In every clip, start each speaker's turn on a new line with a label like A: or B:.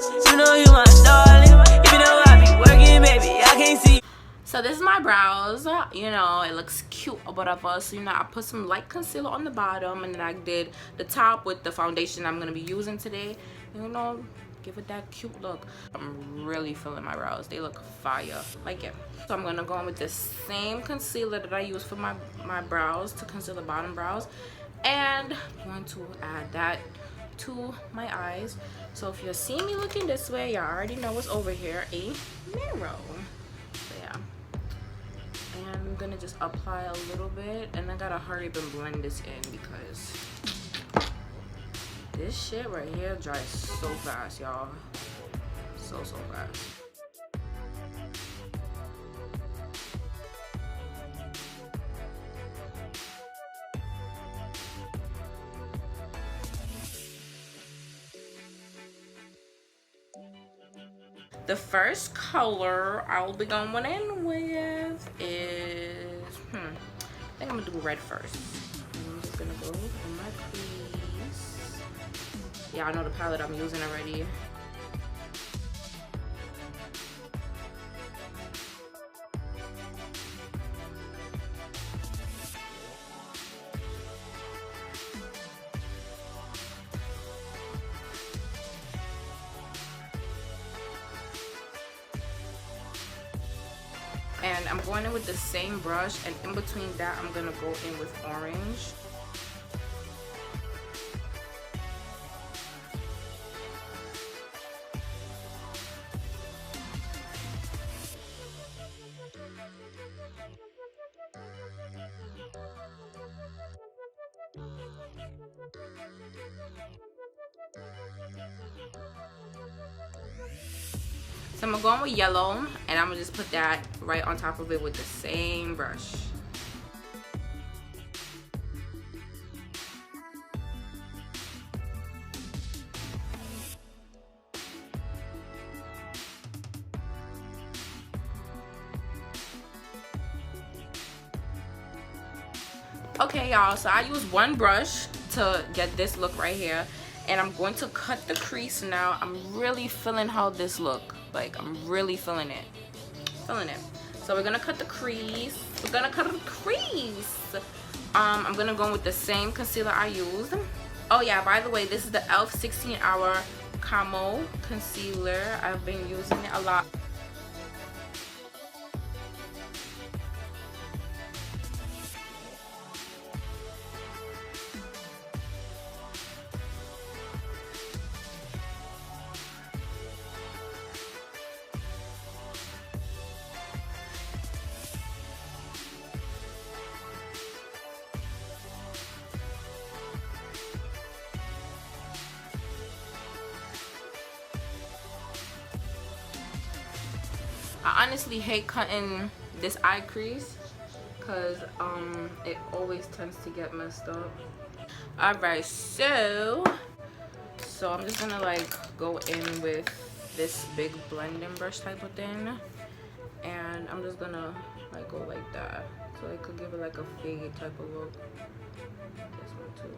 A: You know you my darling. Even though I be working, baby, I can't see.
B: So this is my brows. You know, it looks cute or whatever. So, you know, I put some light concealer on the bottom, and then I did the top with the foundation I'm gonna be using today. You know, give it that cute look. I'm really feeling my brows. They look fire. Like it. So I'm gonna go in with the same concealer that I use for my brows to conceal the bottom brows, and I'm going to add that to my eyes. So if you see me looking this way, y'all already know what's over here, a mirror. So yeah, and I'm gonna just apply a little bit, and I gotta hurry up and blend this in because this shit right here dries so fast, y'all. So fast. The first color I'll be going in with is, I think I'm gonna do red first. I'm just gonna go in my crease. Yeah, I know the palette I'm using already. And I'm going in with the same brush, and in between that I'm gonna go in with orange. So I'm going with yellow, and I'm gonna just put that right on top of it with the same brush. Okay, y'all, so I use one brush to get this look right here, and I'm going to cut the crease now. I'm really feeling how this look. Like, I'm really feeling it. So we're gonna cut the crease. I'm gonna go with the same concealer I used. Oh yeah, by the way, this is the e.l.f. 16-hour Camo concealer. I've been using it a lot. I honestly hate cutting this eye crease because it always tends to get messed up. Alright, so I'm just gonna like go in with this big blending brush type of thing, and I'm just gonna like go like that, so it could give it like a fade type of look. This one too.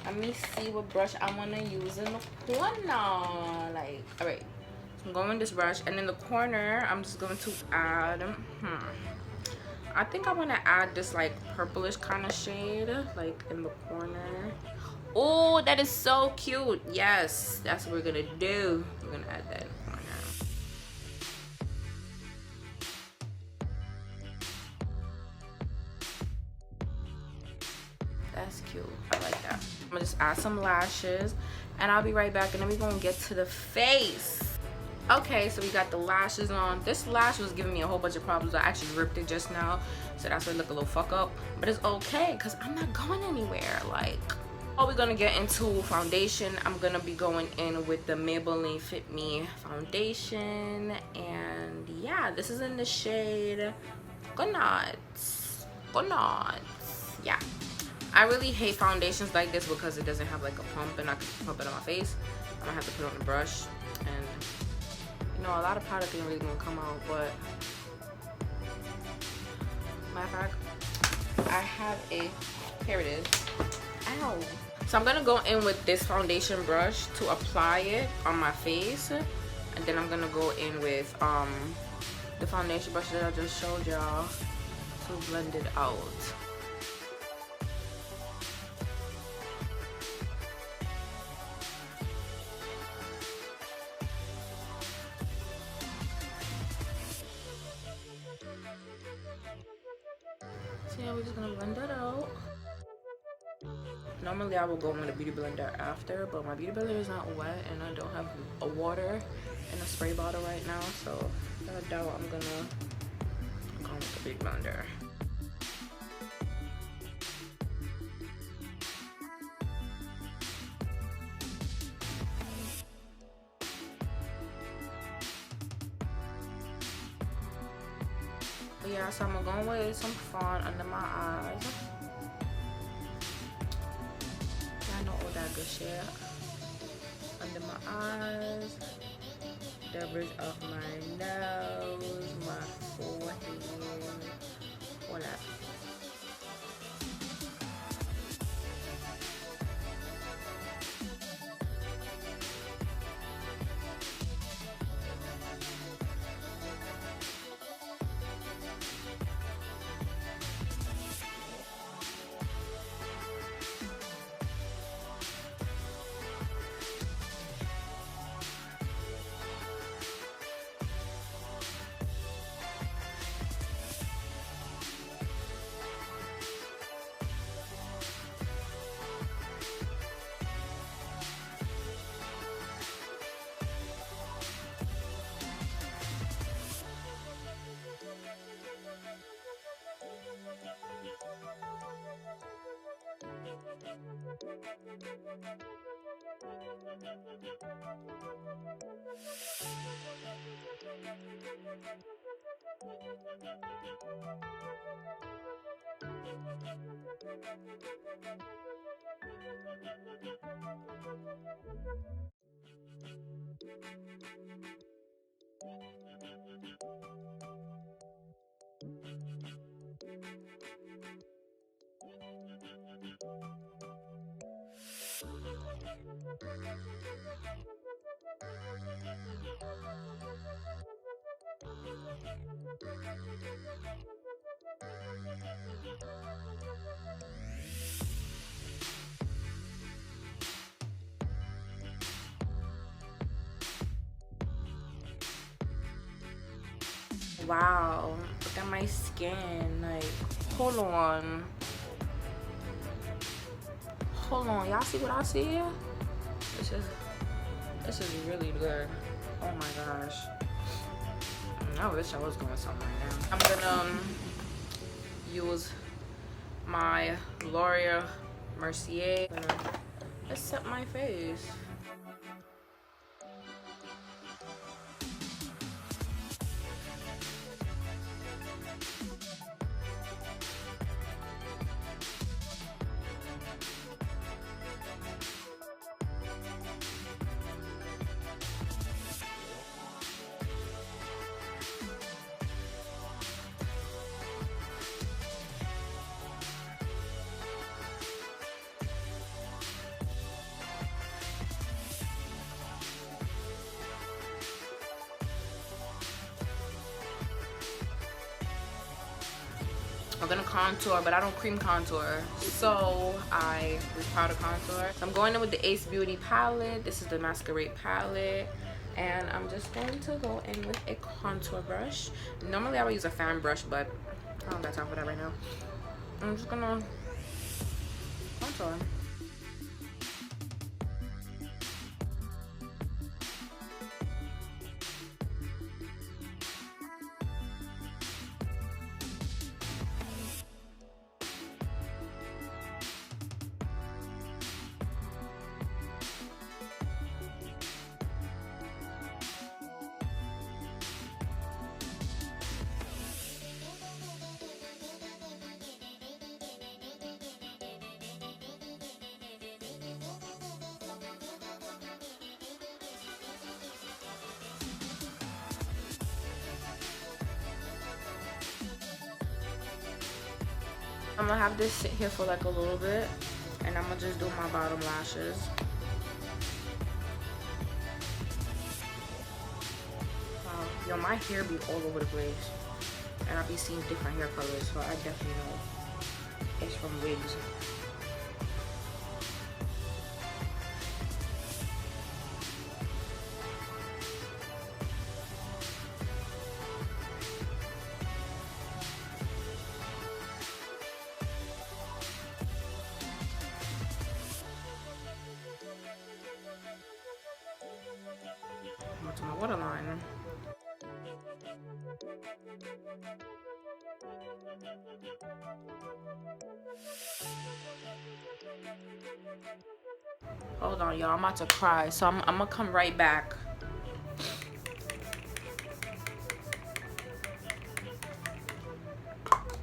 B: Let me see what brush I want to use in the corner. Like, alright, so I'm going with this brush, and in the corner I'm just going to add I think I want to add this like purplish kind of shade like in the corner. Oh, that is so cute. Yes, that's what we're gonna do. We're gonna add that in the corner. That's cute. I like that. I'm gonna just add some lashes, and I'll be right back, and then we're gonna get to the face. Okay, so we got the lashes on. This lash was giving me a whole bunch of problems. I actually ripped it just now, so that's why it look a little fuck up, but it's okay because I'm not going anywhere. Like, oh, we're gonna get into foundation. I'm gonna be going in with the Maybelline Fit Me foundation, and yeah, this is in the shade Go Nuts. Yeah, I really hate foundations like this because it doesn't have like a pump, and I can pump it on my face. I'm gonna have to put it on the brush, and you know, a lot of product ain't really gonna come out, but matter of fact, I have a, here it is. Ow. So I'm gonna go in with this foundation brush to apply it on my face, and then I'm gonna go in with the foundation brush that I just showed y'all to blend it out. So yeah, we're just gonna blend that out. Normally I will go in with a beauty blender after, but my beauty blender is not wet and I don't have a water in a spray bottle right now, so I doubt I'm gonna go with the beauty blender. But yeah, so I'm gonna go with some fawn under my eyes. I know all that good shit. Under my eyes, the bridge of my nose, my forehead, all that. Wow, look at my skin. Like, hold on. Hold on, y'all see what I see? This is really good. Oh my gosh. I wish I was going somewhere now. I'm gonna use my L'Oreal Mercier. I'm gonna just set my face. I'm gonna contour, but I don't cream contour, so I use powder contour. So I'm going in with the Ace Beauty palette. This is the Masquerade palette, and I'm just going to go in with a contour brush. Normally I would use a fan brush, but I don't got time for that right now. I'm just gonna contour. I'm gonna have this sit here for like a little bit, and I'm gonna just do my bottom lashes. Yo, my hair be all over the place, and I be seeing different hair colors, so I definitely know it's from wigs. I'm to my waterline. Hold on, y'all. I'm about to cry, so I'm gonna come right back.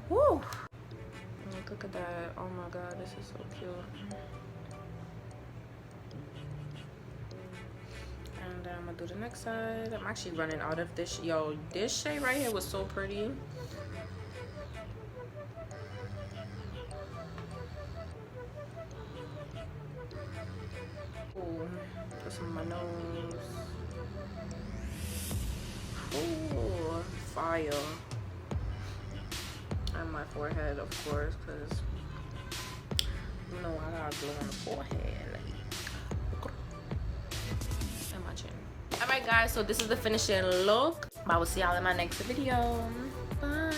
B: Woo! Look at that. Oh my god, this is so cute. And I'm gonna do the next side. I'm actually running out of this. Yo, this shade right here was so pretty. Ooh, put some on my nose. Ooh, fire. And my forehead, of course, because you know I got glue on the forehead. And my chin. Alright guys, so this is the finishing look. I will see y'all in my next video. Bye.